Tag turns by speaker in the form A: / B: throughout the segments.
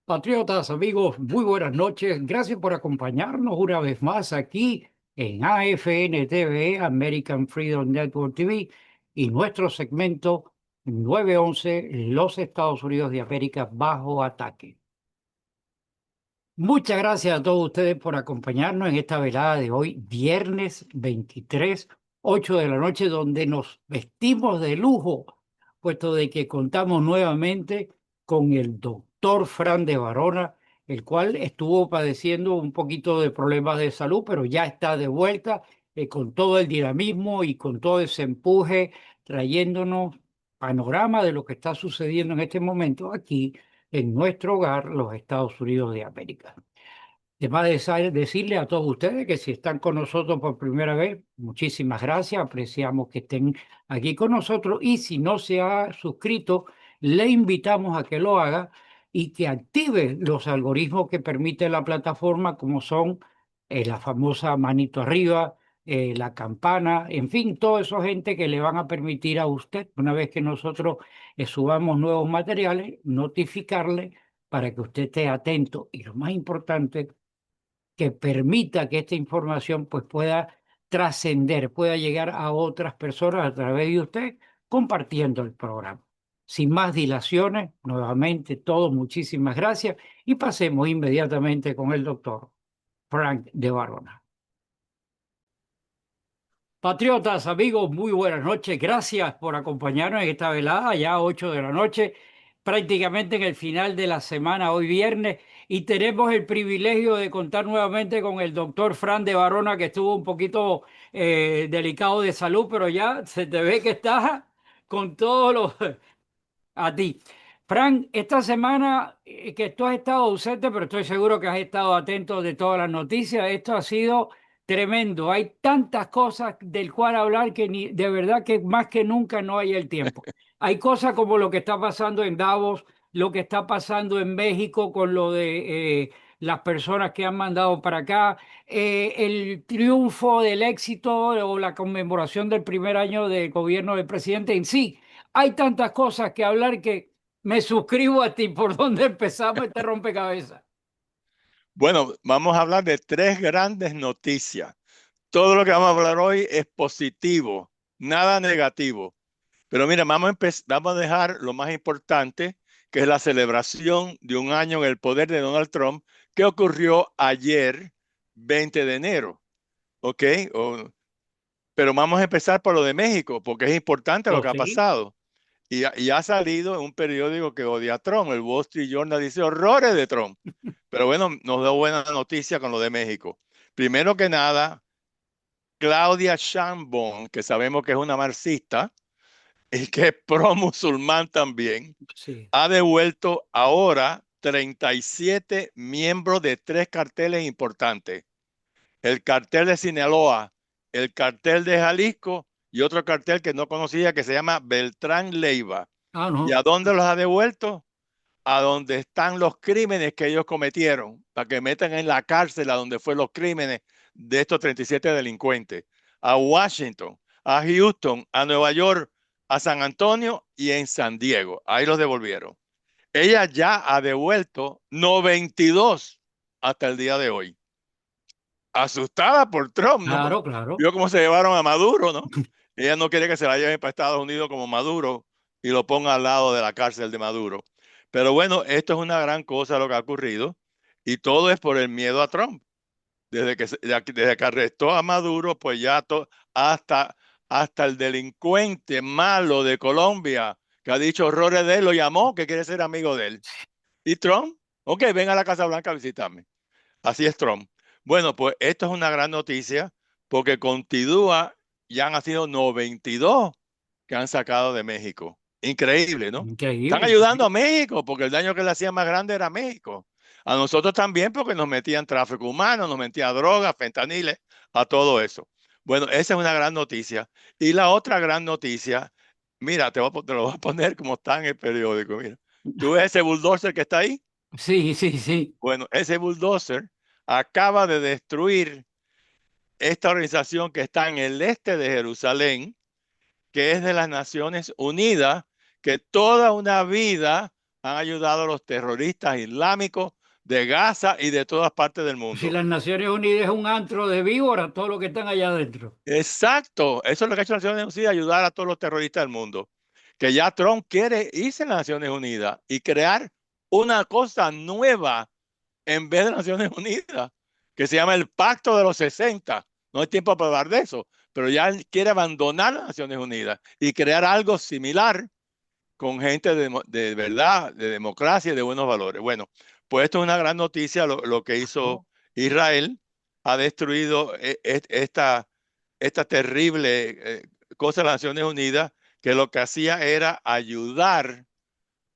A: Patriotas, amigos, muy buenas noches. Gracias por acompañarnos una vez más aquí en AFN TV, American Freedom Network TV, y nuestro segmento 911, los Estados Unidos de América bajo ataque. Muchas gracias a todos ustedes por acompañarnos en esta velada de hoy, viernes 23, 8 de la noche, donde nos vestimos de lujo, puesto de que contamos nuevamente con el doctor Fran de Varona, el cual estuvo padeciendo un poquito de problemas de salud, pero ya está de vuelta con todo el dinamismo y con todo ese empuje, trayéndonos panorama de lo que está sucediendo en este momento aquí en nuestro hogar, los Estados Unidos de América. Además de decirle a todos ustedes que si están con nosotros por primera vez, muchísimas gracias, apreciamos que estén aquí con nosotros y si no se ha suscrito, le invitamos a que lo haga y que active los algoritmos que permite la plataforma, como son la famosa manito arriba, la campana, en fin, todo eso gente que le van a permitir a usted, una vez que nosotros subamos nuevos materiales, notificarle para que usted esté atento y lo más importante, que permita que esta información pues pueda trascender, pueda llegar a otras personas a través de usted compartiendo el programa. Sin más dilaciones, nuevamente todos muchísimas gracias y pasemos inmediatamente con el doctor Frank de Varona. Patriotas, amigos, muy buenas noches. Gracias por acompañarnos en esta velada, ya 8 de la noche, prácticamente en el final de la semana, hoy viernes, y tenemos el privilegio de contar nuevamente con el doctor Fran de Varona, que estuvo un poquito delicado de salud, pero ya se te ve que estás con todos los, a ti. Frank, esta semana que tú has estado ausente, pero estoy seguro que has estado atento de todas las noticias, esto ha sido tremendo. Hay tantas cosas del cual hablar que de verdad que más que nunca no hay el tiempo. Hay cosas como lo que está pasando en Davos, lo que está pasando en México con lo de las personas que han mandado para acá, el triunfo del éxito o la conmemoración del primer año del gobierno del presidente en sí. Hay tantas cosas que hablar que me suscribo a ti. ¿Por dónde empezamos este rompecabezas?
B: Bueno, vamos a hablar de tres grandes noticias. Todo lo que vamos a hablar hoy es positivo, nada negativo. Pero mira, vamos a dejar lo más importante, que es la celebración de un año en el poder de Donald Trump, que ocurrió ayer, 20 de enero. ¿Ok? Pero vamos a empezar por lo de México, porque es importante lo
A: Oh,
B: que ha
A: sí.
B: pasado. Y ha salido en un periódico que odia a Trump. El Wall Street Journal dice horrores de Trump. Pero bueno, nos da buena noticia con lo de México. Primero que nada, Claudia Sheinbaum, que sabemos que es una marxista y que es pro musulmán también,
A: Sí.
B: ha devuelto ahora 37 miembros de tres carteles importantes. El cartel de Sinaloa, el cartel de Jalisco y otro cartel que no conocía que se llama Beltrán Leiva.
A: Ah,
B: ¿Y
A: no.
B: a dónde los ha devuelto? A donde están los crímenes que ellos cometieron, para que metan en la cárcel a donde fue los crímenes de estos 37 delincuentes. A Washington, a Houston, a Nueva York, a San Antonio y en San Diego. Ahí los devolvieron. Ella ya ha devuelto 92 hasta el día de hoy. Asustada por Trump, ¿no?
A: Claro, claro.
B: Vio cómo se llevaron a Maduro, ¿no? Ella no quiere que se la lleven para Estados Unidos como Maduro y lo ponga al lado de la cárcel de Maduro. Pero bueno, esto es una gran cosa lo que ha ocurrido y todo es por el miedo a Trump. Desde que arrestó a Maduro, pues ya hasta, hasta el delincuente malo de Colombia que ha dicho horrores de él, lo llamó, que quiere ser amigo de él. Y Trump, ok, ven a la Casa Blanca a visitarme. Así es Trump. Bueno, pues esto es una gran noticia porque continúa, ya han sido 92 que han sacado de México. Increíble, ¿no? Están
A: Increíble.
B: ayudando a México porque el daño que le hacía más grande era México. A nosotros también porque nos metían tráfico humano, nos metían drogas, fentaniles, a todo eso. Bueno, esa es una gran noticia. Y la otra gran noticia, mira, te lo voy a poner como está en el periódico. Mira, ¿tú ves ese bulldozer que está ahí?
A: Sí, sí, sí.
B: Bueno, ese bulldozer acaba de destruir esta organización que está en el este de Jerusalén, que es de las Naciones Unidas, que toda una vida han ayudado a los terroristas islámicos de Gaza y de todas partes del
A: Si
B: mundo.
A: las Naciones Unidas es un antro de víboras, todos los que están allá adentro.
B: Exacto, eso es lo que ha hecho las Naciones Unidas, ayudar a todos los terroristas del mundo. Que ya Trump quiere irse a las Naciones Unidas y crear una cosa nueva en vez de las Naciones Unidas, que se llama el Pacto de los 60. No hay tiempo para hablar de eso, pero ya él quiere abandonar las Naciones Unidas y crear algo similar con gente de verdad, de democracia y de buenos valores. Bueno, pues esto es una gran noticia, lo que hizo Israel. Ha destruido esta terrible cosa de las Naciones Unidas, que lo que hacía era ayudar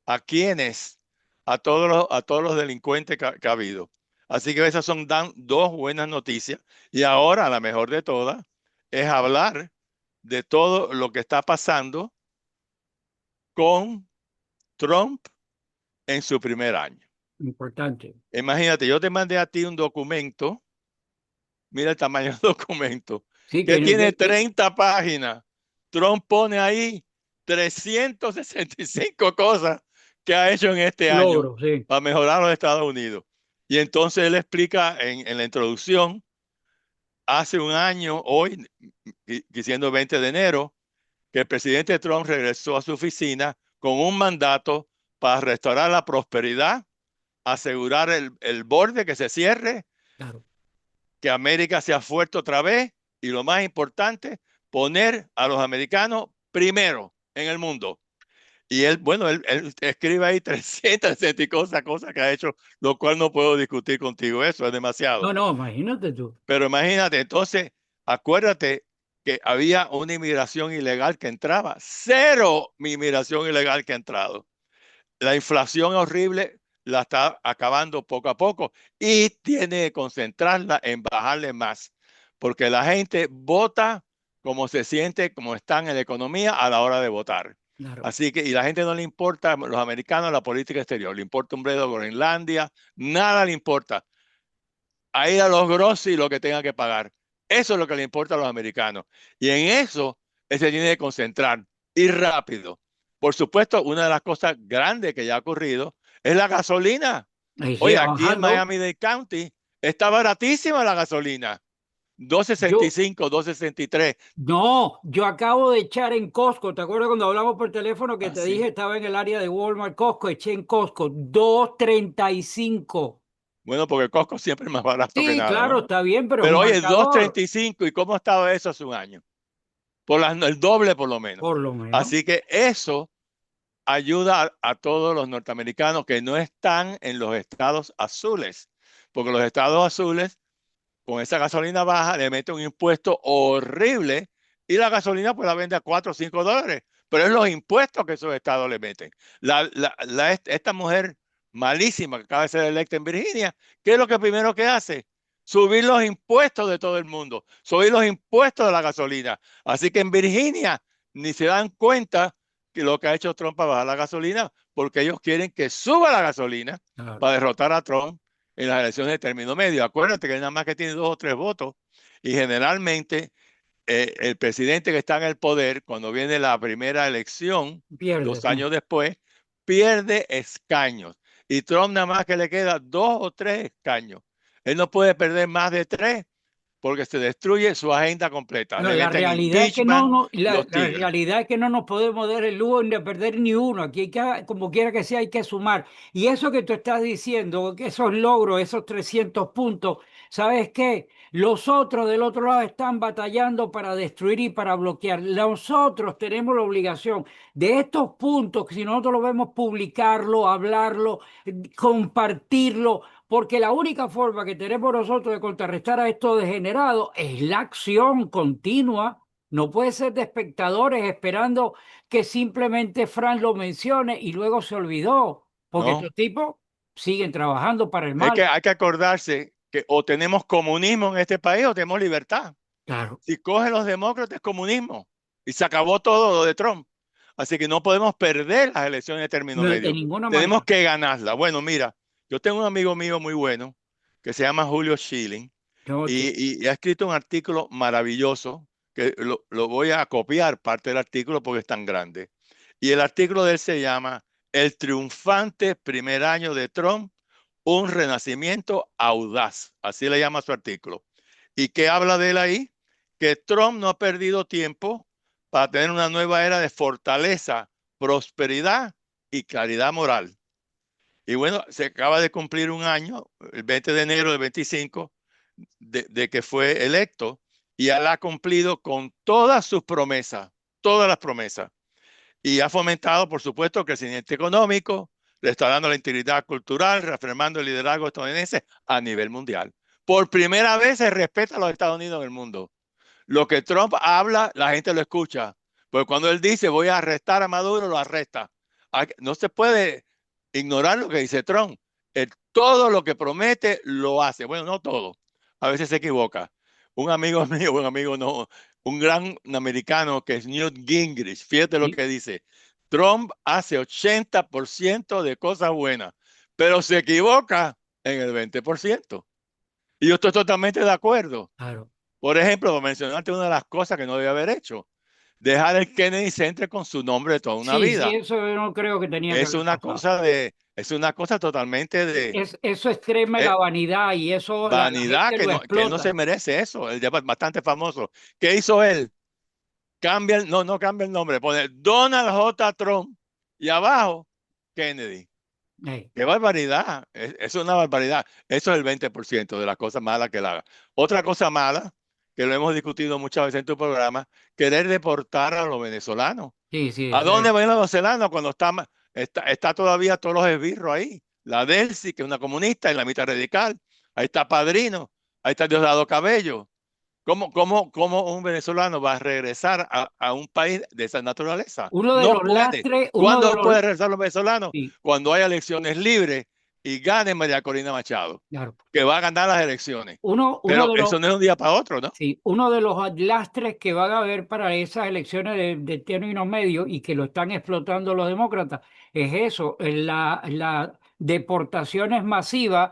B: a quienes, a todos los delincuentes que ha habido. Así que esas son dos buenas noticias. Y ahora, la mejor de todas, es hablar de todo lo que está pasando con Trump en su primer año.
A: Importante.
B: Imagínate, yo te mandé a ti un documento, mira el tamaño del documento,
A: Sí,
B: que tiene 30 páginas. Trump pone ahí 365 cosas que ha hecho en este año
A: logro, sí.
B: para mejorar los Estados Unidos. Y entonces él explica en la introducción, hace un año, hoy, diciendo 20 de enero, que el presidente Trump regresó a su oficina con un mandato para restaurar la prosperidad, asegurar el borde que se cierre,
A: Claro.
B: que América sea fuerte otra vez y lo más importante, poner a los americanos primero en el mundo. Y él, bueno, él escribe ahí 360 cosas que ha hecho, lo cual no puedo discutir contigo, eso es
A: No,
B: demasiado.
A: no, imagínate tú.
B: Pero imagínate, entonces, acuérdate que había una inmigración ilegal que entraba, cero inmigración ilegal que ha entrado. La inflación horrible la está acabando poco a poco y tiene que concentrarla en bajarle más, porque la gente vota como se siente, como están en la economía a la hora de votar.
A: Claro.
B: Así que, y la gente no le importa, los americanos, la política exterior, le importa un bledo Groenlandia, nada le importa. A ir a los grossi lo que tenga que pagar. Eso es lo que le importa a los americanos. Y en eso él se tiene que concentrar, ir rápido. Por supuesto, una de las cosas grandes que ya ha ocurrido es la gasolina.
A: Ahí
B: Oye,
A: sigue
B: aquí en
A: bajando.
B: Miami-Dade County está baratísima la gasolina.
A: Yo,
B: 2.65, 2.63.
A: no, yo acabo de echar en Costco. ¿Te acuerdas cuando hablamos por teléfono que te
B: Así.
A: dije estaba en el área de Walmart, Costco? Eché en Costco 2.35.
B: Bueno, porque Costco siempre es más barato que
A: Sí,
B: nada,
A: claro,
B: ¿no?
A: está bien, pero es un
B: Pero oye,
A: marcador,
B: 2.35, ¿y cómo estaba eso hace un año? El doble por lo menos.
A: por lo menos.
B: Así que eso ayuda a todos los norteamericanos que no están en los estados azules, porque los estados azules, con esa gasolina baja, le meten un impuesto horrible y la gasolina pues la vende a $4 o $5, pero es los impuestos que esos estados le meten. Esta mujer malísima que acaba de ser electa en Virginia, ¿qué es lo que primero que hace? Subir los impuestos de todo el mundo, subir los impuestos de la gasolina. Así que en Virginia ni se dan cuenta que lo que ha hecho Trump para bajar la gasolina, porque ellos quieren que suba la gasolina
A: Claro.
B: para derrotar a Trump en las elecciones de término medio. Acuérdate que nada más que tiene 2 o 3 votos y generalmente el presidente que está en el poder, cuando viene la primera elección,
A: Pierde,
B: dos
A: sí.
B: años después, pierde escaños. Y Trump nada más que le queda 2 o 3 escaños. Él no puede perder más de 3 porque se destruye su agenda completa.
A: Bueno,
B: Le
A: la
B: meten
A: realidad es que no,
B: impeachment y
A: la
B: los tigres.
A: realidad es que no nos podemos dar el lujo de perder ni uno. Aquí hay que, como quiera que sea, hay que sumar. Y eso que tú estás diciendo, que esos logros, esos 300 puntos, ¿sabes qué? Los otros del otro lado están batallando para destruir y para bloquear. Nosotros tenemos la obligación de estos puntos, que si nosotros lo vemos, publicarlo, hablarlo, compartirlo, porque la única forma que tenemos nosotros de contrarrestar a estos degenerados es la acción continua. No puede ser de espectadores esperando que simplemente Fran lo mencione y luego se olvidó, porque
B: ¿No?
A: estos tipos siguen trabajando para el
B: Es que
A: mal.
B: hay que acordarse que o tenemos comunismo en este país o tenemos libertad.
A: Claro,
B: Si cogen los demócratas es comunismo y se acabó todo lo de Trump. Así que no podemos perder las elecciones de término
A: de
B: medio.
A: ninguna
B: Tenemos
A: manera.
B: que ganarlas. Bueno, mira, yo tengo un amigo mío muy bueno que se llama Julio Schilling
A: Ok.
B: y ha escrito un artículo maravilloso que lo voy a copiar parte del artículo porque es tan grande. Y el artículo de él se llama el triunfante primer año de Trump, un renacimiento audaz, así le llama su artículo. ¿Y qué habla de él ahí? Que Trump no ha perdido tiempo para tener una nueva era de fortaleza, prosperidad y claridad moral. Y bueno, se acaba de cumplir un año, el 20 de enero del 25, de que fue electo, y él ha cumplido con todas sus promesas, todas las promesas. Y ha fomentado, por supuesto, el crecimiento económico, restaurando la integridad cultural, reafirmando el liderazgo estadounidense a nivel mundial. Por primera vez se respeta a los Estados Unidos en el mundo. Lo que Trump habla, la gente lo escucha. Pues cuando él dice voy a arrestar a Maduro, lo arresta. No se puede ignorar lo que dice Trump. Él, todo lo que promete, lo hace. Bueno, no todo. A veces se equivoca. Un amigo mío, un amigo no, un gran americano que es Newt Gingrich, fíjate lo
A: Sí,
B: que dice. Trump hace 80% de cosas buenas, pero se equivoca en el 20%. Y yo estoy totalmente de acuerdo.
A: claro.
B: Por ejemplo, mencionaste una de las cosas que no debía haber hecho. Dejar el Kennedy Center con su nombre de toda una
A: Sí, sí,
B: vida.
A: eso yo no creo que tenía que haber pasado.
B: Es una cosa totalmente de
A: Eso extrema
B: eh,
A: la vanidad y eso la
B: vanidad
A: gente lo
B: que él no se
A: explota.
B: merece eso. Él ya es bastante famoso. ¿Qué hizo él? No cambia el nombre, pone Donald J. Trump y abajo Kennedy.
A: Eh,
B: ¡Qué barbaridad! Es una barbaridad. Eso es el 20% de las cosas malas que él haga. Otra cosa mala, que lo hemos discutido muchas veces en tu programa, querer deportar a los venezolanos.
A: sí, sí,
B: ¿A dónde van los venezolanos cuando está todavía todos los esbirros ahí? La Delcy, que es una comunista, y la mitad radical. Ahí está Padrino, ahí está Diosdado Cabello. ¿Cómo un venezolano va a regresar a un país de esa naturaleza?
A: uno de
B: No
A: los
B: puede.
A: lastres, uno de
B: ¿Cuándo
A: los,
B: puede regresar los venezolanos?
A: sí,
B: Cuando haya elecciones libres y gane María Corina Machado,
A: claro,
B: que va a ganar las elecciones.
A: uno
B: Pero
A: de los,
B: eso no es de un día para otro, ¿no?
A: sí, uno de los lastres que van a haber para esas elecciones de término medio y que lo están explotando los demócratas es eso, la deportaciones masivas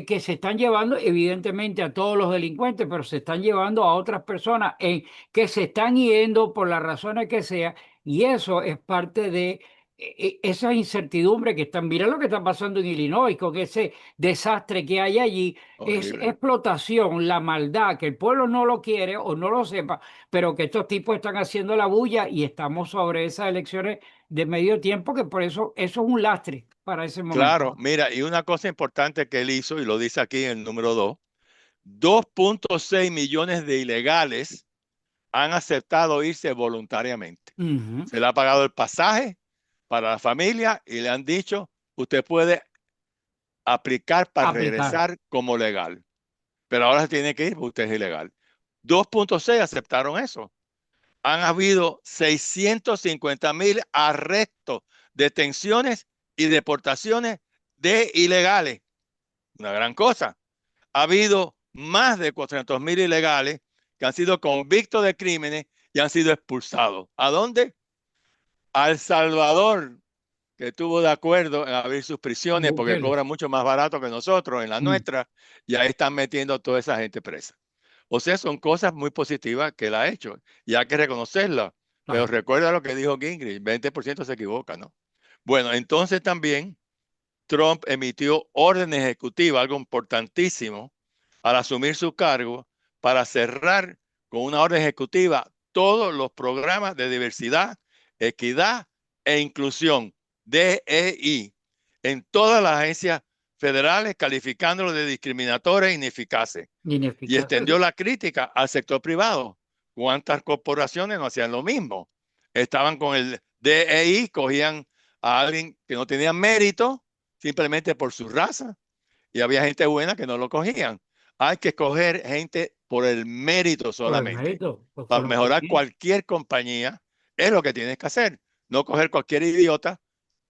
A: que se están llevando evidentemente a todos los delincuentes, pero se están llevando a otras personas que se están yendo por las razones que sea, y eso es parte de esa incertidumbre que están. Mira lo que está pasando en Illinois con ese desastre que hay allí. Es
B: Horrible.
A: explotación, la maldad, que el pueblo no lo quiere o no lo sepa, pero que estos tipos están haciendo la bulla y estamos sobre esas elecciones de medio tiempo, que por eso es un lastre para ese momento.
B: Claro, mira, y una cosa importante que él hizo, y lo dice aquí en el número 2, 2.6 millones de ilegales han aceptado irse voluntariamente.
A: Ujú.
B: Se le ha pagado el pasaje para la familia y le han dicho, usted puede aplicar para
A: Aplicar.
B: regresar como legal, pero ahora se tiene que ir porque usted es ilegal. 2.6 aceptaron eso. Han habido 650.000 arrestos, detenciones y deportaciones de ilegales. Una gran cosa. Ha habido más de 400.000 ilegales que han sido convictos de crímenes y han sido expulsados. ¿A dónde? A El Salvador, que estuvo de acuerdo en abrir sus
A: Con
B: prisiones porque
A: Bukele.
B: cobran mucho más barato que nosotros en las
A: Mm,
B: nuestras, y ahí están metiendo a toda esa gente presa. O sea, son cosas muy positivas que él ha hecho y hay que reconocerlas. Pero
A: claro.
B: recuerda lo que dijo Gingrich, 20% se equivoca, ¿no? Bueno, entonces también Trump emitió orden ejecutiva, algo importantísimo, al asumir su cargo, para cerrar con una orden ejecutiva todos los programas de diversidad, equidad e inclusión, DEI, en todas las agencias federales, calificándolos de discriminatorios e ineficaces. Y
A: Ineficaz.
B: extendió la crítica al sector privado. ¿Cuántas corporaciones no hacían lo mismo? Estaban con el DEI, cogían a alguien que no tenía mérito simplemente por su raza y había gente buena que no lo cogían. Hay que escoger gente por el mérito
A: Por el
B: solamente.
A: mérito, por
B: Para mejorar
A: conocimiento.
B: cualquier compañía es lo que tienes que hacer. No coger cualquier idiota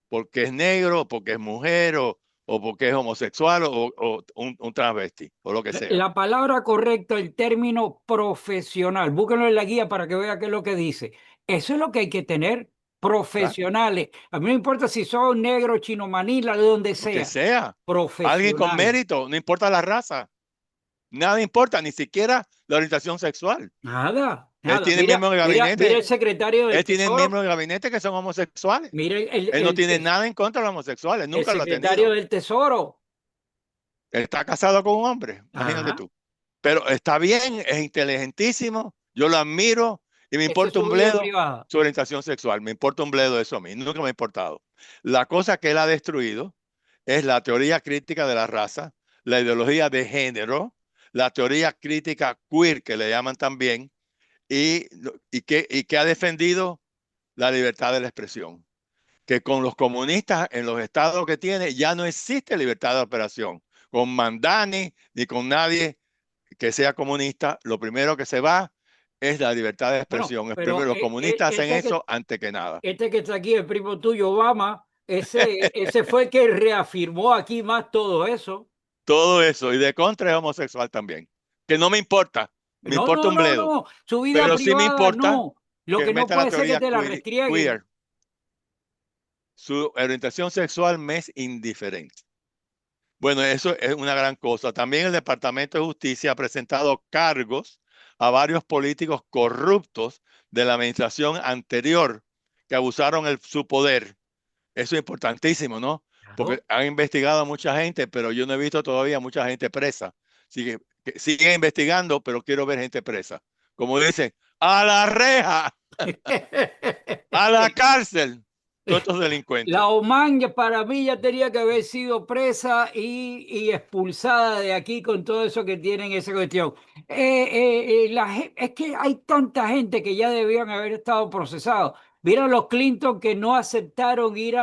B: porque es negro, o porque es mujer, o porque es homosexual, o un transvesti, o lo que sea.
A: La palabra correcta, el término profesional. Búsquenlo en la guía para que vea qué es lo que dice. Eso es lo que hay que tener,
B: Claro.
A: profesionales. A mí no importa si son negro, chino, manila, de donde
B: Lo que
A: sea,
B: sea. Alguien con
A: profesionales.
B: mérito, no importa la raza. Nada importa, ni siquiera la orientación sexual.
A: Nada,
B: Él
A: nada.
B: tiene
A: Mira,
B: miembros de
A: mira el
B: gabinete,
A: secretario del
B: él tiene
A: Tesoro.
B: miembros de gabinete que son homosexuales.
A: Mira
B: Él no tiene nada en contra de los homosexuales,
A: el
B: nunca lo ha
A: secretario
B: tenido.
A: del Tesoro.
B: Él está casado con un hombre, imagínate
A: Ajá.
B: tú. Pero está bien, es inteligentísimo, yo lo admiro y me
A: Esa es
B: importa
A: su
B: un
A: vida
B: bledo
A: privada.
B: su orientación sexual, me importa un bledo eso a mí, nunca me ha importado. La cosa que él ha destruido es la teoría crítica de la raza, la ideología de género, la teoría crítica queer, que le llaman también, y que ha defendido la libertad de la expresión. Que con los comunistas en los estados que tiene ya no existe libertad de operación. Con Mandani ni con nadie que sea comunista, lo primero que se va es la libertad de
A: Bueno,
B: expresión.
A: pero
B: Los comunistas hacen eso antes que nada.
A: este que está aquí, el primo tuyo, Obama, ese fue el que reafirmó aquí más todo eso.
B: Todo eso, y de contra es homosexual también. Que no me
A: No,
B: importa
A: no,
B: un
A: no,
B: bledo,
A: no. Su vida
B: pero sí me
A: privada,
B: importa
A: no. Lo
B: que
A: que no
B: meta la
A: puede ser que
B: teoría
A: te la restrieguen.
B: queer. Su orientación sexual me es indiferente. Bueno, eso es una gran cosa. También el Departamento de Justicia ha presentado cargos a varios políticos corruptos de la administración anterior que abusaron su poder. Eso es importantísimo, ¿no? Porque
A: Claro.
B: han investigado a mucha gente, pero yo no he visto todavía mucha gente presa. Que siguen investigando, pero quiero ver gente presa. Como dicen, a la reja, a la cárcel, todos estos delincuentes.
A: La Oman para mí ya tenía que haber sido presa y expulsada de aquí con todo eso que tienen esa cuestión. Es que hay tanta gente que ya debían haber estado procesados. Vieron los Clinton que no aceptaron ir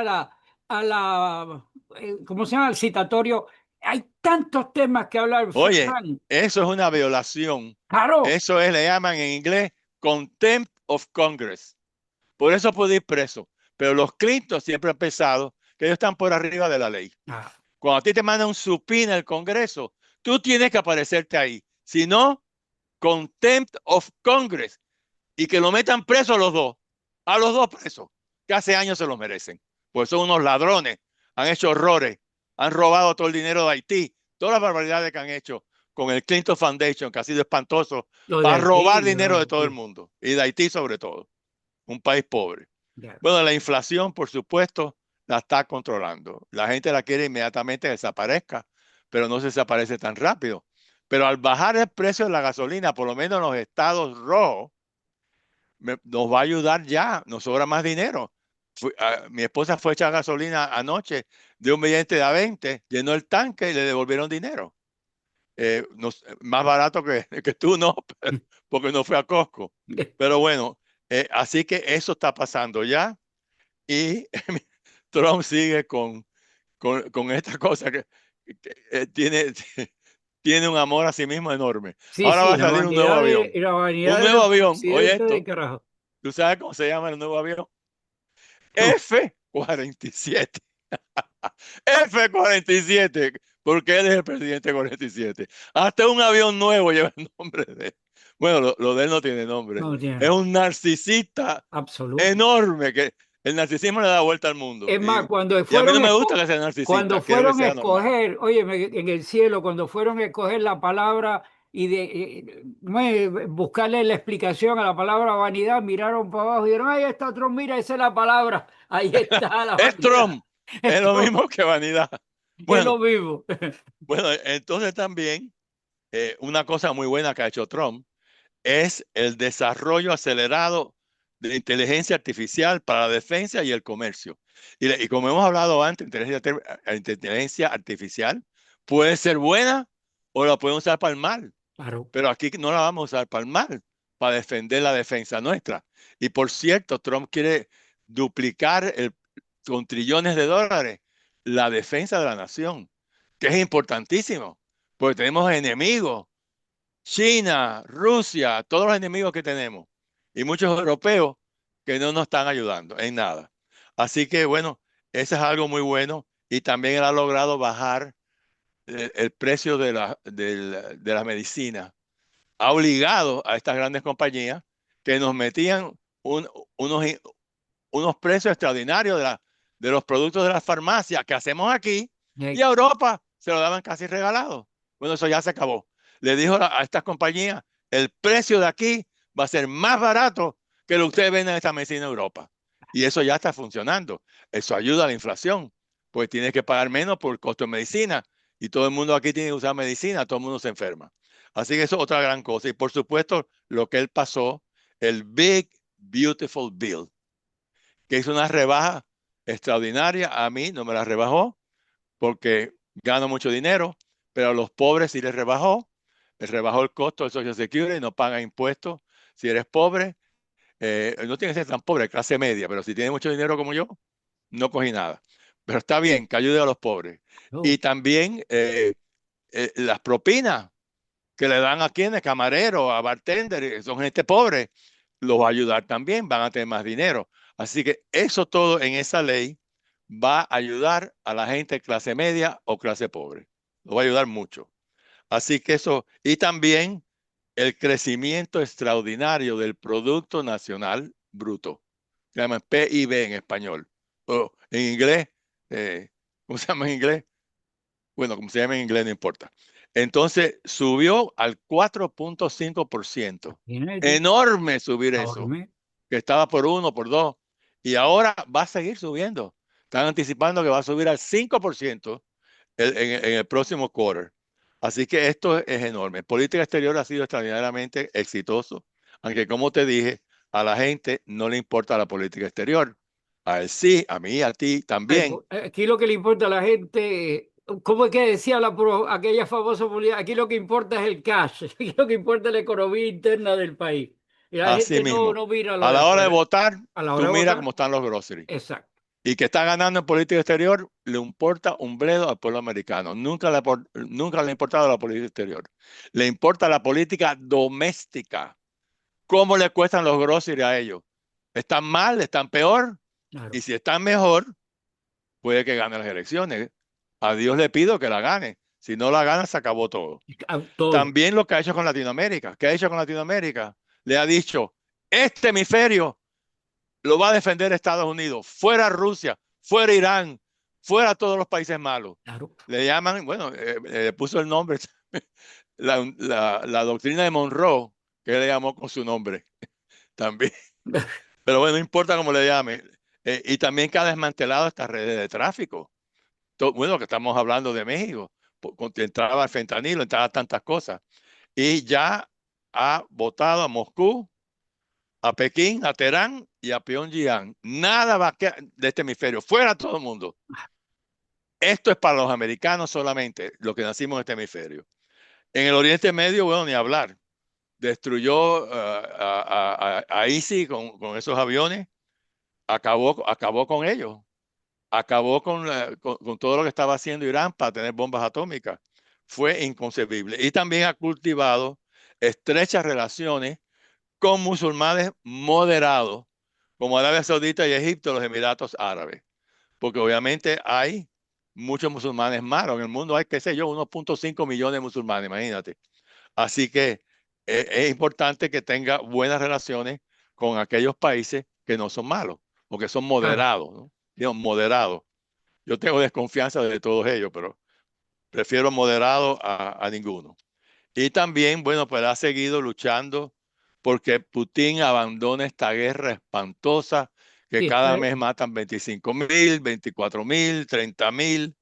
A: ¿cómo se llama? Al citatorio. Hay tantos temas que hablar,
B: Oye,
A: Fernán.
B: eso es una violación.
A: Claro.
B: Eso es, le llaman en inglés contempt of Congress. Por eso puede ir preso. Pero los Clinton siempre han pensado que ellos están por arriba de la ley.
A: Ah,
B: Cuando a ti te mandan un supina al Congreso, tú tienes que aparecerte ahí. Si no, contempt of Congress. Y que lo metan preso a los dos presos, que hace años se los merecen. Pues son unos ladrones, han hecho horrores, han robado todo el dinero de Haití, todas las barbaridades que han hecho con el Clinton Foundation, que ha sido espantoso,
A: lo de
B: para robar
A: Haití, lo de
B: dinero de todo el
A: Haití.
B: mundo, y de Haití sobre todo, un país pobre.
A: Ya.
B: Bueno, la inflación, por supuesto, la está controlando. La gente la quiere inmediatamente que desaparezca, pero no se desaparece tan rápido. Pero al bajar el precio de la gasolina, por lo menos en los estados rojos, nos va a ayudar ya, nos sobra más dinero. Mi esposa fue a echar gasolina anoche de un billete de a 20, llenó el tanque y le devolvieron dinero. Más barato que tú, ¿no? Porque no fue a Costco. Pero bueno, así que eso está pasando ya y Trump sigue con esta cosa que tiene un amor a sí mismo enorme.
A: Sí,
B: Ahora va
A: sí,
B: a salir un nuevo avión.
A: la
B: Un
A: vanidad
B: nuevo
A: del
B: avión, oye
A: presidente de
B: esto.
A: carajo.
B: ¿Tú sabes cómo se llama el nuevo avión?
A: No,
B: F-47. F-47, porque él es el presidente 47. Hasta un avión nuevo lleva el nombre de él. Bueno, lo de él no tiene nombre.
A: no
B: Es
A: tiene
B: un narcisista
A: absoluto.
B: enorme que el narcisismo le da vuelta al mundo.
A: Es más,
B: Y a mí no me gusta que sea
A: cuando
B: narcisista, quiero que
A: fueron a
B: sea normal.
A: escoger, oye, en el cielo, cuando fueron a escoger la palabra y buscarle la explicación a la palabra vanidad, miraron para abajo y dijeron, ahí está Trump, mira, esa es la palabra, ahí está la
B: Es
A: vanidad.
B: Trump, es lo
A: Esto
B: mismo que vanidad.
A: es lo
B: Bueno,
A: mismo.
B: bueno, entonces también una cosa muy buena que ha hecho Trump es el desarrollo acelerado de inteligencia artificial para la defensa y el comercio. Y como hemos hablado antes, inteligencia artificial puede ser buena o la pueden usar para el mal,
A: Claro.
B: pero aquí no la vamos a usar para el mal, para defender la defensa nuestra. Y por cierto, Trump quiere duplicar con trillones de dólares la defensa de la nación, que es importantísimo, porque tenemos enemigos China, Rusia, todos los enemigos que tenemos y muchos europeos que no nos están ayudando en nada. Así que bueno, eso es algo muy bueno y también él ha logrado bajar el precio de la medicina. Ha obligado a estas grandes compañías que nos metían unos, unos precios extraordinarios de los productos de las farmacias que hacemos aquí y a Europa se lo daban casi regalados. Bueno, eso ya se acabó. le dijo a estas compañías, el precio de aquí va a ser más barato que lo que ustedes venden esta medicina en Europa. Y eso ya está funcionando. Eso ayuda a la inflación, pues tienes que pagar menos por el costo de medicina y todo el mundo aquí tiene que usar medicina, todo el mundo se enferma. Así que eso es otra gran cosa. Y por supuesto, lo que él pasó, el Big Beautiful Bill, que hizo una rebaja extraordinaria. A mí no me la rebajó porque gano mucho dinero, pero a los pobres sí les rebajó el costo del Social Security, no pagan impuestos. Si eres pobre, no tienes que ser tan pobre, clase media, pero si tienes mucho dinero como yo, no cogí nada. Pero está bien que ayude a los pobres. Y
A: Oh,
B: también las propinas que le dan a quienes, camareros, a bartender, son gente pobre, los va a ayudar también, van a tener más dinero. Así que eso todo en esa ley va a ayudar a la gente de clase media o clase pobre. Lo va a ayudar mucho. Así que eso, y también el crecimiento extraordinario del Producto Nacional Bruto. Se llama PIB en español. O en inglés, ¿cómo se llama en inglés? Bueno, como se llama en inglés, no importa. Entonces subió al 4.5%.
A: imagínate,
B: Enorme subir eso,
A: enorme.
B: que estaba por 1, por 2. Y ahora va a seguir subiendo. Están anticipando que va a subir al 5% en el próximo quarter. Así que esto es enorme. Política exterior ha sido extraordinariamente exitoso, aunque como te dije, a la gente no le importa la política exterior. A él sí, a mí, a ti también.
A: Aquí lo que le importa a la gente, ¿cómo es que decía aquella famosa publicidad? Aquí lo que importa es el cash, aquí lo que importa es la economía interna del país. Y la
B: Así
A: gente no,
B: mismo.
A: no mira lo
B: A
A: de
B: la hora de
A: afuera.
B: votar,
A: A la hora
B: tú
A: de
B: mira
A: votar,
B: cómo están los groceries.
A: exacto.
B: Y que está ganando en política exterior, le importa un bledo al pueblo americano. Nunca le ha importado la política exterior. Le importa la política doméstica. ¿Cómo le cuestan los groceries a ellos? ¿Están mal? ¿Están peor? Y
A: Claro.
B: si están mejor, puede que gane las elecciones. A Dios le pido que la gane. Si no la gana, se acabó todo.
A: Todo.
B: También lo que ha hecho con Latinoamérica. ¿Qué ha hecho con Latinoamérica? Le ha dicho, este hemisferio lo va a defender Estados Unidos, fuera Rusia, fuera Irán, fuera todos los países malos.
A: Claro.
B: Le llaman, bueno, le puso el nombre, la doctrina de Monroe, que le llamó con su nombre también. Pero bueno, no importa cómo le llame. Y también que ha desmantelado estas redes de tráfico. Bueno, que estamos hablando de México, entraba el fentanilo, entraba tantas cosas. Y ya ha votado a Moscú, a Pekín, a Teherán y a Pyongyang. Nada va a quedar de este hemisferio, fuera todo el mundo. Esto es para los americanos solamente, los que nacimos en este hemisferio. En el Oriente Medio, bueno, ni hablar. Destruyó a ISIS con esos aviones, acabó con ellos, acabó con todo lo que estaba haciendo Irán para tener bombas atómicas. Fue inconcebible. Y también ha cultivado estrechas relaciones con musulmanes moderados, como Arabia Saudita y Egipto, los Emiratos Árabes, porque obviamente hay muchos musulmanes malos. En el mundo hay, qué sé yo, 1.5 millones de musulmanes, imagínate. Así que es importante que tenga buenas relaciones con aquellos países que no son malos o que son
A: Claro.
B: moderados, ¿no? Digo, moderados. Yo tengo desconfianza de todos ellos, pero prefiero moderado a ninguno. Y también, bueno, pues ha seguido luchando porque Putin abandone esta guerra espantosa que
A: Sí,
B: cada mes matan 25.000, 24.000, 30.000.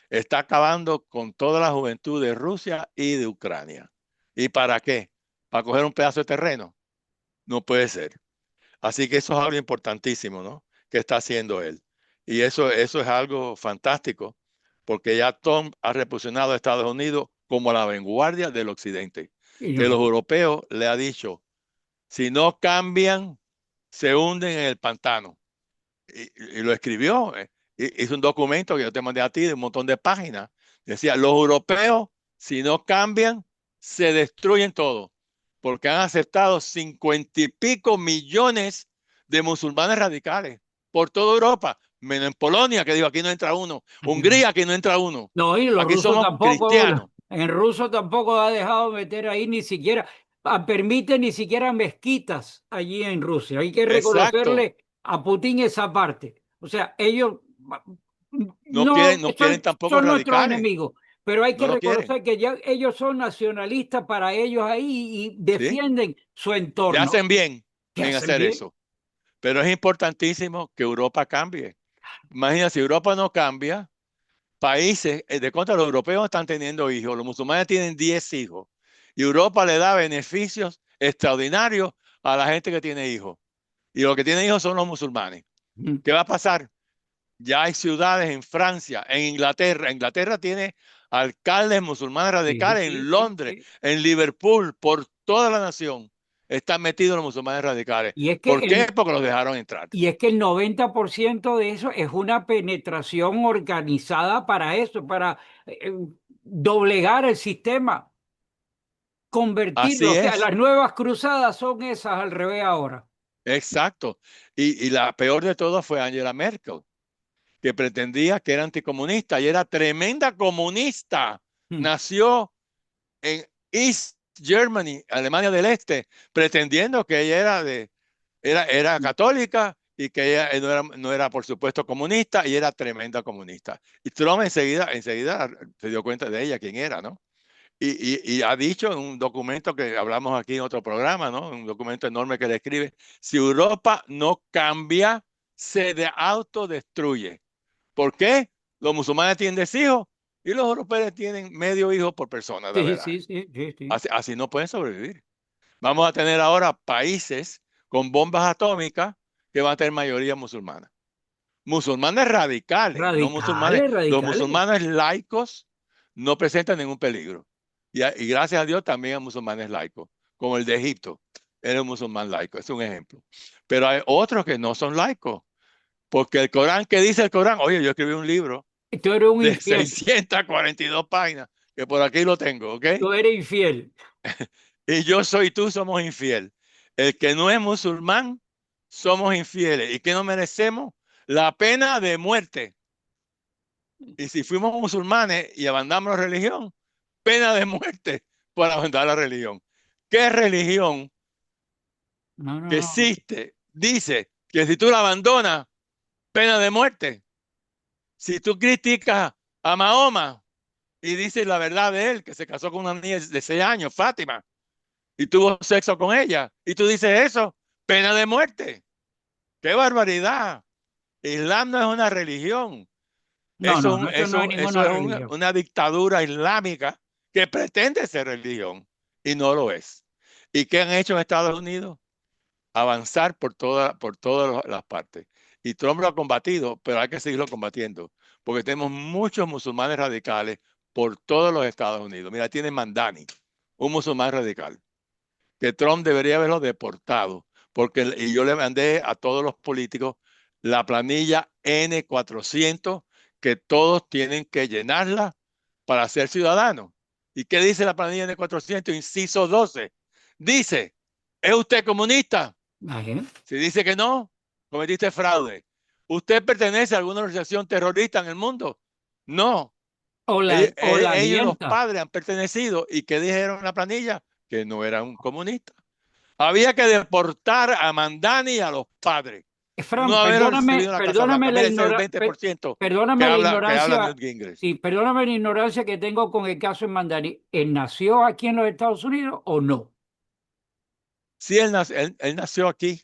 B: Está acabando con toda la juventud de Rusia y de Ucrania. ¿Y para qué? ¿Para coger un pedazo de terreno? No puede ser. Así que eso es algo importantísimo, ¿no? Que está haciendo él. Y eso es algo fantástico, porque ya Trump ha reposicionado a Estados Unidos como la vanguardia del Occidente,
A: y
B: que los
A: nosotros.
B: europeos le ha dicho, si no cambian, se hunden en el pantano. Y lo escribió, hizo un documento que yo te mandé a ti de un montón de páginas. Decía, los europeos, si no cambian, se destruyen todos, porque han aceptado 50 y pico millones de musulmanes radicales por toda Europa, menos en Polonia, que digo, aquí no entra uno,
A: Aquí no.
B: Hungría, aquí no entra uno.
A: No, y los
B: Aquí
A: rusos
B: somos
A: tampoco,
B: cristianos.
A: en ruso tampoco ha dejado meter ahí ni siquiera, permite ni siquiera mezquitas allí en Rusia. Hay que
B: Exacto.
A: reconocerle a Putin esa parte. O sea, ellos
B: No
A: no
B: quieren, no quieren
A: son,
B: tampoco
A: son nuestros
B: radicales.
A: enemigos, Pero hay que
B: No lo quieren.
A: reconocer que ya ellos son nacionalistas para ellos ahí y
B: ¿Sí?
A: defienden su
B: Y
A: entorno.
B: hacen bien
A: ¿Qué
B: en
A: hacen
B: hacer
A: bien?
B: eso. Pero es importantísimo que Europa cambie. Imagina, si Europa no cambia, países, de contra los europeos están teniendo hijos, los musulmanes tienen 10 hijos, y Europa le da beneficios extraordinarios a la gente que tiene hijos. Y los que tienen hijos son los musulmanes.
A: Mm.
B: ¿Qué va a pasar? Ya hay ciudades en Francia, en Inglaterra. Inglaterra tiene alcaldes musulmanes
A: Sí,
B: radicales
A: sí,
B: en
A: sí,
B: Londres,
A: sí.
B: en Liverpool, por toda la nación. Están metidos los musulmanes radicales.
A: Y es que
B: ¿Por qué? Porque los dejaron entrar.
A: y es que el 90% de eso es una penetración organizada para eso, para doblegar el sistema, convertirlo.
B: Así
A: O sea,
B: es,
A: las nuevas cruzadas son esas al revés ahora.
B: exacto. Y la peor de todas fue Angela Merkel, que pretendía que era anticomunista y era tremenda comunista.
A: Mm.
B: Nació en East Germany, Alemania del Este, pretendiendo que ella era católica y que ella no era, por supuesto, comunista, y era tremenda comunista. Y Trump enseguida se dio cuenta de ella, quién era, ¿no? Y ha dicho en un documento que hablamos aquí en otro programa, ¿no? Un documento enorme que le escribe: si Europa no cambia, autodestruye. ¿Por qué? Los musulmanes tienen 10 hijos y los europeos tienen medio hijo por persona, de
A: Sí,
B: verdad.
A: sí, sí, sí, sí.
B: Así no pueden sobrevivir. Vamos a tener ahora países con bombas atómicas que van a tener mayoría musulmana. Musulmanes radicales, no musulmanes.
A: Radicales,
B: Los
A: radicales.
B: musulmanes laicos no presentan ningún peligro. Y gracias a Dios también hay musulmanes laicos, como el de Egipto. Era un musulmán laico, es un ejemplo. Pero hay otros que no son laicos, porque el Corán, ¿qué dice el Corán? Oye, yo escribí un libro
A: Tú eres un
B: de
A: infiel.
B: 642 páginas, que por aquí lo tengo, ¿ok?
A: Tú eres infiel.
B: Y yo soy tú, somos infiel. El que no es musulmán, somos infieles. ¿Y que no merecemos? La pena de muerte. Y si fuimos musulmanes y abandonamos la religión, pena de muerte por abandonar la religión. ¿Qué religión
A: No, no,
B: que
A: no.
B: existe dice que si tú la abandonas, pena de muerte? Si tú criticas a Mahoma y dices la verdad de él, que se casó con una niña de 6 años, Fátima, y tuvo sexo con ella, y tú dices eso, pena de muerte. ¡Qué barbaridad! Islam no es una religión.
A: No, no, no, eso no es
B: Eso
A: ninguna
B: es
A: religión.
B: una dictadura islámica que pretende ser religión y no lo es. ¿Y qué han hecho en Estados Unidos? Avanzar por todas las partes. Y Trump lo ha combatido, pero hay que seguirlo combatiendo, porque tenemos muchos musulmanes radicales por todos los Estados Unidos. Mira, tiene Mandani, un musulmán radical, que Trump debería haberlo deportado, y yo le mandé a todos los políticos la planilla N400, que todos tienen que llenarla para ser ciudadanos. ¿Y qué dice la planilla N400? Inciso 12. Dice: ¿es usted comunista?
A: Imagínate.
B: Si dice que no, cometiste fraude. ¿Usted pertenece a alguna organización terrorista en el mundo? No.
A: O la
B: Ellos, los
A: alienta.
B: padres, han pertenecido. ¿Y qué dijeron en la planilla? Que no eran comunistas. Había que deportar a Mandani y a los padres. No
A: Fran,
B: haber
A: perdóname,
B: recibido la Casa Blanca. Mira, ese es el 20%
A: perdóname la
B: que habla
A: ignorancia,
B: Newt Gingrich.
A: sí, perdóname la ignorancia que tengo con el caso de Mandani. ¿Él nació aquí en los Estados Unidos o no?
B: Sí, él nació aquí,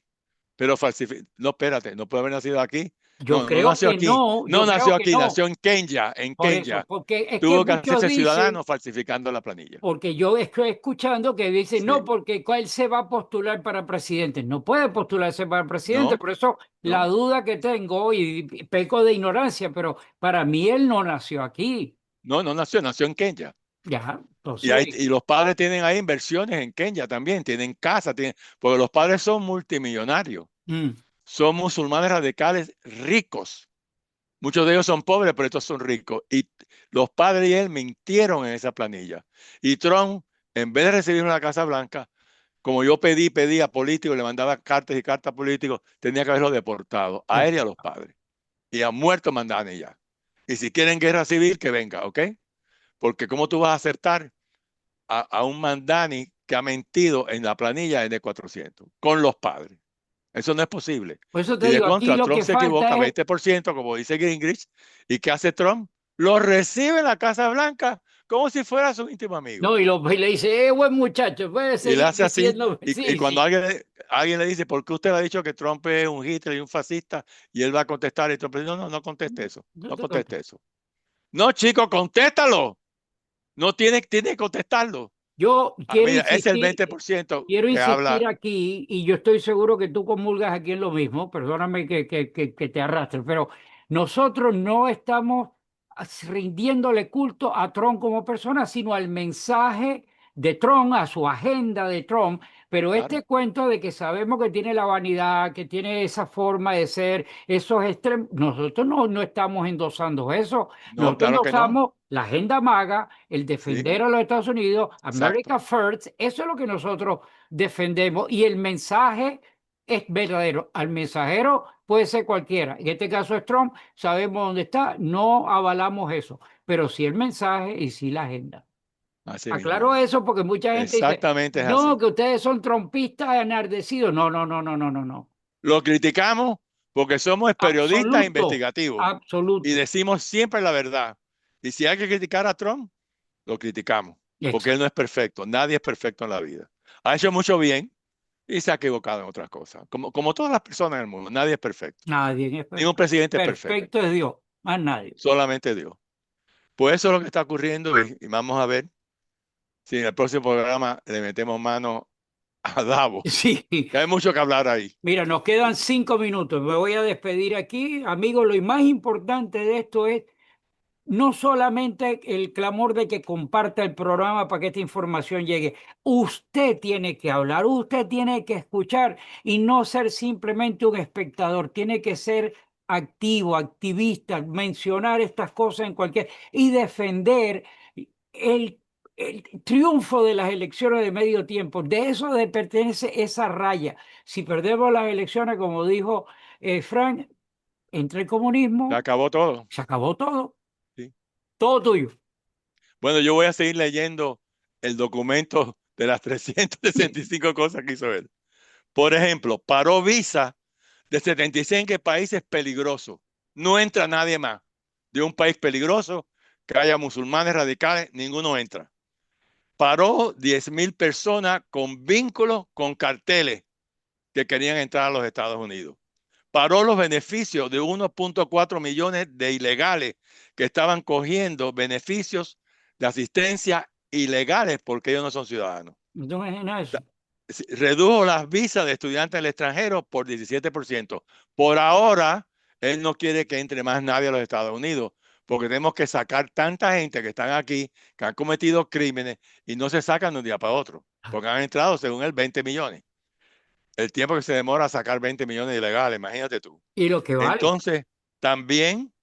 B: pero falsificó. No, espérate, no puede haber nacido aquí.
A: Yo
B: No, no
A: creo
B: nació
A: que
B: aquí.
A: no,
B: No
A: yo creo
B: nació
A: que
B: aquí,
A: no.
B: nació en Kenia, en
A: Por eso,
B: Kenia.
A: porque es que
B: Tuvo que
A: muchos
B: hacerse
A: dicen,
B: ciudadano falsificando la planilla.
A: porque yo estoy escuchando que dicen, no,
B: Sí.
A: porque él se va a postular para presidente. No puede postularse para presidente,
B: No,
A: por eso la
B: no.
A: duda que tengo, y peco de ignorancia, pero para mí él no nació aquí.
B: No, no nació, nació en Kenia.
A: Ya,
B: Y,
A: entonces,
B: y los padres tienen ahí inversiones en Kenia también, tienen casa, porque los padres son multimillonarios,
A: mm,
B: son musulmanes radicales ricos. Muchos de ellos son pobres, pero estos son ricos. Y los padres y él mintieron en esa planilla. Y Trump, en vez de recibir una Casa Blanca, como yo pedí a políticos, le mandaba cartas y cartas a políticos, tenía que haberlo deportado, a él y a los padres. Y ha muerto Mandani ya. Y si quieren guerra civil, que venga, ¿ok? Porque ¿cómo tú vas a aceptar a un Mandani que ha mentido en la planilla N400 con los padres? Eso no es posible.
A: por eso te
B: Y de
A: digo, aquí
B: contra,
A: lo
B: Trump
A: que
B: se equivoca
A: falta es,
B: 20%, como dice Gingrich. ¿Y qué hace Trump? Lo recibe en la Casa Blanca como si fuera su íntimo amigo.
A: No, y le dice, buen muchacho, puede
B: Y le
A: seguir
B: hace así,
A: diciendo,
B: y
A: sí,
B: cuando
A: sí.
B: alguien le dice, ¿por qué usted le ha dicho que Trump es un Hitler y un fascista? Y él va a contestar, y Trump dice, no, no, no conteste eso,
A: No
B: no
A: te
B: conteste
A: conté.
B: eso. No, chico, contéstalo. No tiene que contestarlo.
A: Yo
B: Ah, mira, es el 20%
A: quiero
B: que
A: insistir
B: habla.
A: aquí, y yo estoy seguro que tú comulgas aquí en lo mismo, perdóname que te arrastre, pero nosotros no estamos rindiéndole culto a Trump como persona, sino al mensaje de Trump, a su agenda de Trump. Pero
B: Claro,
A: este cuento de que sabemos que tiene la vanidad, que tiene esa forma de ser, esos extremos, nosotros no estamos endosando eso.
B: no,
A: Nosotros
B: claro que no.
A: endosamos la agenda MAGA, el
B: Sí,
A: defender a los Estados Unidos,
B: exacto.
A: America First, eso es lo que nosotros defendemos y el mensaje es verdadero. Al mensajero puede ser cualquiera. En este caso es Trump, sabemos dónde está, no avalamos eso, pero sí el mensaje y sí la agenda.
B: Así mismo
A: Aclaro
B: es.
A: eso porque mucha gente dice,
B: Exactamente es
A: no,
B: así.
A: que ustedes son trompistas enardecidos. No, no, no, no, no, no, no.
B: Lo criticamos porque somos periodistas
A: Absoluto,
B: investigativos y
A: absoluto.
B: decimos siempre la verdad. Y si hay que criticar a Trump, lo criticamos, porque él
A: Exacto.
B: no es perfecto. Nadie es perfecto en la vida. Ha hecho mucho bien y se ha equivocado en otras cosas. Como todas las personas en el mundo, nadie es perfecto.
A: Nadie es
B: Ningún
A: perfecto.
B: presidente es perfecto,
A: Perfecto es Dios, más nadie.
B: solamente Dios. Pues eso es lo que está ocurriendo y vamos a ver si en el próximo programa le metemos mano a Davos.
A: Sí.
B: Que hay mucho que hablar ahí.
A: Mira, nos quedan 5 minutos. Me voy a despedir aquí. Amigos, lo más importante de esto es no solamente el clamor de que comparta el programa para que esta información llegue. Usted tiene que hablar, usted tiene que escuchar y no ser simplemente un espectador. Tiene que ser activo, activista, mencionar estas cosas en cualquier y defender el, el triunfo de las elecciones de medio tiempo. De eso pertenece esa raya. Si perdemos las elecciones, como dijo Frank, entre el
B: Se
A: comunismo,
B: acabó todo.
A: se acabó todo.
B: ¿Sí?
A: Todo tuyo.
B: Bueno, yo voy a seguir leyendo el documento de las 365 cosas que hizo él. Por ejemplo, paró visa de 75 países peligrosos. No entra nadie más de un país peligroso que haya musulmanes radicales, ninguno entra. Paró 10.000 personas con vínculos con carteles que querían entrar a los Estados Unidos. Paró los beneficios de 1.4 millones de ilegales que estaban cogiendo beneficios de asistencia ilegales porque ellos no son ciudadanos.
A: No te imaginas eso.
B: Redujo las visas de estudiantes del extranjero por 17%. Por ahora, él no quiere que entre más nadie a los Estados Unidos, porque tenemos que sacar tanta gente que están aquí, que han cometido crímenes y no se sacan de un día para otro, porque han entrado, según él, 20 millones. El tiempo que se demora a sacar 20 millones de ilegales, imagínate tú.
A: Y lo que vale.
B: Entonces, también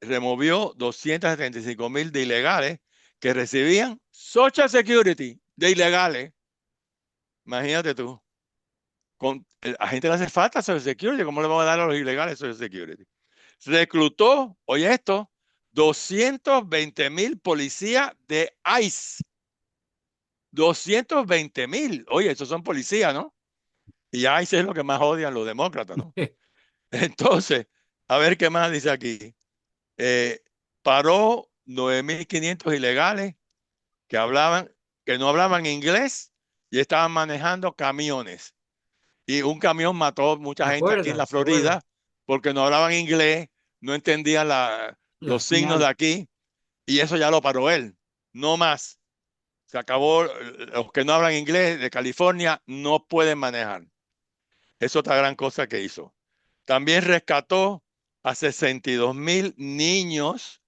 B: removió 275.000 de ilegales que recibían Social Security de ilegales. Imagínate tú. A gente le hace falta Social Security. ¿Cómo le vamos a dar a los ilegales Social Security? Reclutó, oye esto, 220.000 policías de ICE. 220.000. Oye, esos son policías, ¿no? Y ICE es lo que más odian los demócratas, ¿no? Entonces, a ver qué más dice aquí. Eh, Paró 9.500 ilegales que que no hablaban inglés y estaban manejando camiones. Y un camión mató
A: ¿Te
B: mucha gente aquí en
A: acuerdas?
B: la
A: ¿Te acuerdas?
B: Florida porque no hablaban inglés, no entendían
A: La
B: los signos de
A: señal.
B: aquí y eso ya lo paró él. No más. Se acabó. Los que no hablan inglés de California no pueden manejar. Es otra gran cosa que hizo. También rescató a 62.000 niños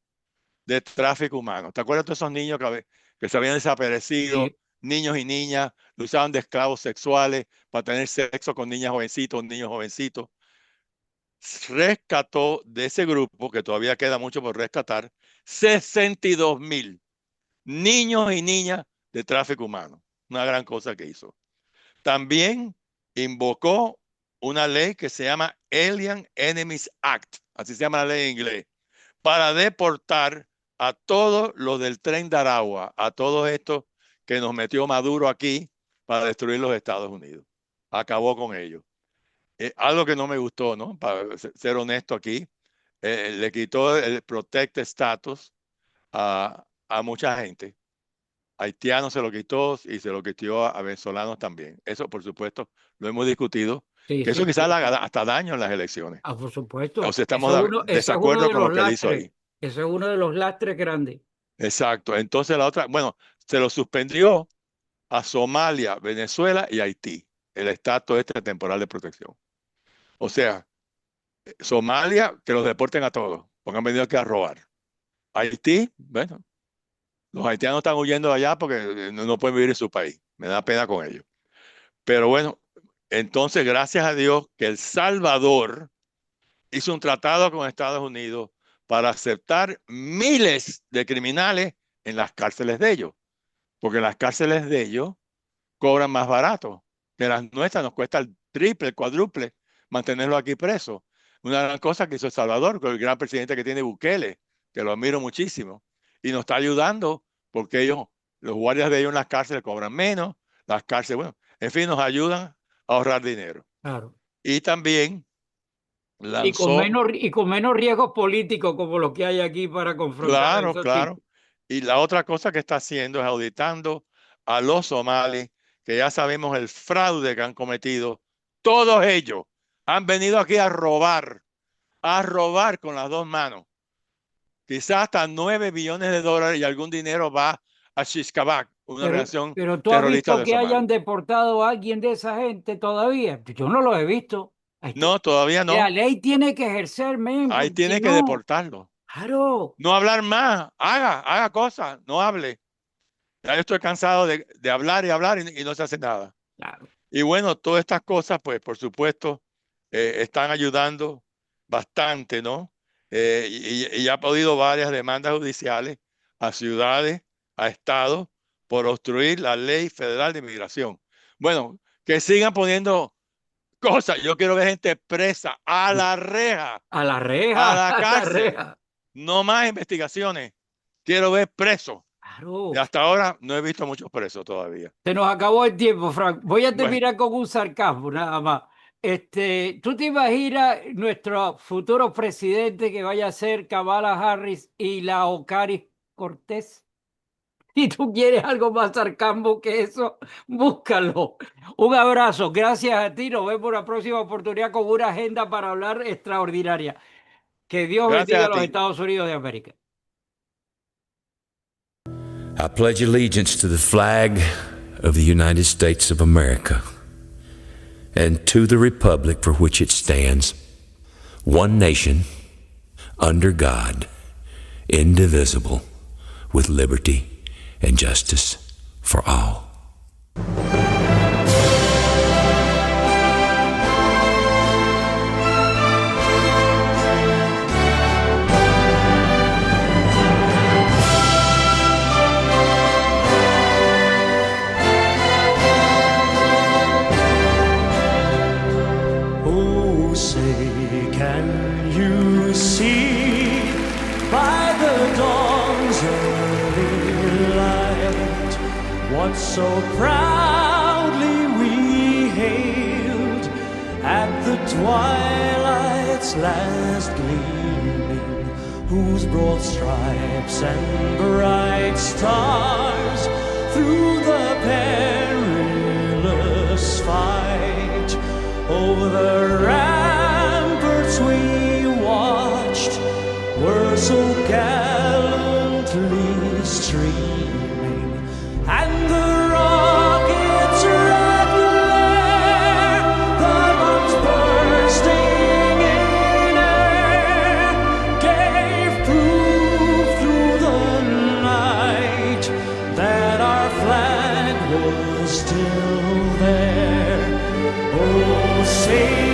B: de tráfico humano. ¿Te acuerdas de esos niños que se habían desaparecido?
A: Sí.
B: Niños y niñas, lo usaban de esclavos sexuales para tener sexo con niñas jovencitos, niños jovencitos. Rescató de ese grupo, que todavía queda mucho por rescatar, 62.000 niños y niñas de tráfico humano. Una gran cosa que hizo. También invocó una ley que se llama Alien Enemies Act, así se llama la ley en inglés, para deportar a todos los del tren de Aragua, a todos estos que nos metió Maduro aquí para destruir los Estados Unidos. Acabó con ellos. Algo que no me gustó, ¿no? Para ser honesto aquí, le quitó el protect status a mucha gente. Haitianos se lo quitó y se lo quitó a venezolanos también. Eso, por supuesto, lo hemos discutido,
A: Sí,
B: que eso
A: sí,
B: quizás
A: sí.
B: le haga hasta daño en las elecciones.
A: Por
B: O
A: supuesto.
B: sea, estamos de
A: Ese es uno
B: desacuerdo
A: de
B: con lo
A: los
B: que él hizo
A: lastres.
B: ahí.
A: Ese es uno de los lastres grandes.
B: Exacto. Entonces la otra, bueno, se lo suspendió a Somalia, Venezuela y Haití, el estatus este temporal de protección. O sea, Somalia, que los deporten a todos, porque han venido aquí a robar. Haití, bueno, los haitianos están huyendo de allá porque no pueden vivir en su país. Me da pena con ellos. Pero bueno, entonces, gracias a Dios que El Salvador hizo un tratado con Estados Unidos para aceptar miles de criminales en las cárceles de ellos, porque las cárceles de ellos cobran más barato que las nuestras, nos cuesta el triple, el cuádruple mantenerlo aquí preso. Una gran cosa que hizo El Salvador, con el gran presidente que tiene Bukele, que lo admiro muchísimo, y nos está ayudando porque ellos, los guardias de ellos en las cárceles cobran menos, las cárceles, bueno, en fin, nos ayudan a ahorrar dinero.
A: Claro.
B: Y también
A: Y
B: lanzó,
A: con menos riesgos políticos como los que hay aquí para confrontar a
B: claro,
A: esos tipos.
B: claro, y la otra cosa que está haciendo es auditando a los somalíes, que ya sabemos el fraude que han cometido. Todos ellos han venido aquí a robar con las dos manos. Quizás hasta 9 billones de dólares y algún dinero va a Shishkabak, una organización
A: Pero tú has
B: terrorista
A: visto
B: de
A: que
B: Somalia.
A: hayan deportado a alguien de esa gente todavía. Yo no lo he visto.
B: No, todavía
A: La
B: no.
A: ley tiene que ejercer, men,
B: Ahí
A: porque si
B: tiene que
A: no,
B: deportarlo.
A: claro,
B: No hablar más. Haga cosas. No hable. Ya yo estoy cansado de hablar y hablar y no se hace nada.
A: claro.
B: Y bueno, todas estas cosas, pues por supuesto, están ayudando bastante, ¿no? Y ha podido varias demandas judiciales a ciudades, a estados, por obstruir la ley federal de inmigración. Bueno, que sigan poniendo cosas. Yo quiero ver gente presa a la reja,
A: A la reja,
B: a la
A: a la
B: cárcel.
A: reja.
B: No más investigaciones. Quiero ver presos. Y
A: Claro.
B: hasta ahora no he visto muchos presos todavía.
A: Se nos acabó el tiempo, Frank. Voy a
B: Bueno,
A: terminar con un sarcasmo, nada más. ¿Tú te imaginas nuestro futuro presidente que vaya a ser Kamala Harris y la Ocasio Cortés? Si tú quieres algo más sarcasmo que eso, búscalo. Un abrazo, gracias a ti. Nos vemos la próxima oportunidad con una agenda para hablar extraordinaria. Que Dios
B: gracias
A: bendiga
B: a
A: a los
B: ti.
A: Estados Unidos de América.
C: I pledge allegiance to the flag of the United States of America and to the republic for which it stands, one nation, under God, indivisible, with liberty and justice for all.
D: Oh, say, can you see by the dawn's early light what so proudly we hailed at the twilight's last gleaming, whose broad stripes and bright stars through the perilous fight over the ramparts we watched were so gallantly streaming, and the rockets' regular, the bombs bursting in air, gave proof through the night that our flag was still there. Oh, say